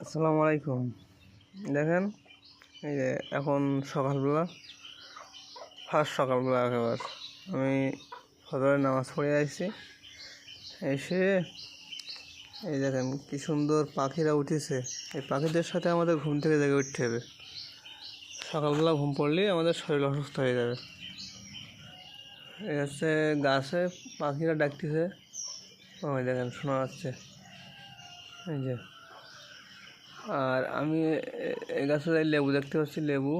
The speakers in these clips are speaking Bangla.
আসসালামু আলাইকুম। দেখেন, এই যে এখন সকালবেলা, সকালবেলা একেবারে আমি ফজরের নামাজ পড়ে আসছি। এসে এই দেখেন কি সুন্দর পাখিরা উঠেছে। এই পাখিদের সাথে আমাদের ঘুম থেকে জেগে উঠতে হবে। সকালবেলা ঘুম পড়লেই আমাদের শরীর অসুস্থ হয়ে যাবে। এই হচ্ছে গাছে পাখিরা ডাকতেছে, ওই দেখেন শোনা যাচ্ছে। এই যে আর আমি এই গাছে যাই লেবু দেখতে পাচ্ছি। লেবু,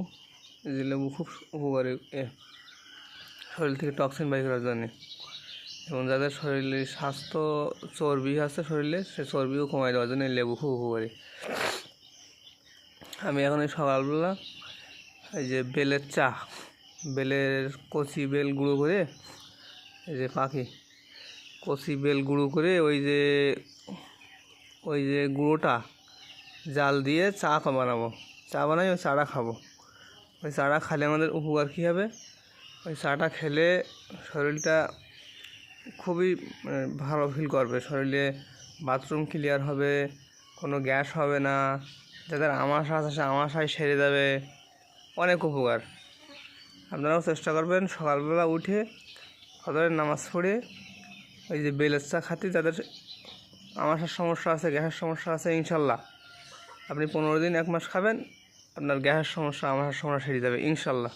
এই যে লেবু খুব উপকারী শরীর থেকে টক্সিন বাই করার জন্য, এবং যাদের শরীরে স্বাস্থ্য চর্বি আছে শরীরে, সে চর্বিও কমাই দেওয়ার জন্য এই লেবু খুব উপকারী। আমি এখন এই সকালবেলা এই যে বেলের চা, বেলের কচি বেল গুঁড়ো করে, এই যে পাখি কচি বেল গুঁড়ো করে ওই যে গুঁড়োটা জাল দিয়ে চা বানাবো। চা বানাই, ওই চাটা খাবো। ওই চাটা খেলে আমাদের উপকার কী হবে? ওই চাটা খেলে শরীরটা খুবই ভালো ফিল করবে, শরীরে বাথরুম ক্লিয়ার হবে, কোনো গ্যাস হবে না, যাদের আমাশা আছে সে আমাশাই সেরে যাবে, অনেক উপকার। আপনারাও চেষ্টা করবেন সকালবেলা উঠে ফজরের নামাজ পড়ে ওই যে বেলের চা খাতে। যাদের আমাশার সমস্যা আছে, গ্যাসের সমস্যা আছে, ইনশাল্লাহ আপনি 15 দিন 1 মাস খাবেন, আপনার গ্যাসের সমস্যা আমাশার সমস্যা সেরে যাবে ইনশাল্লাহ।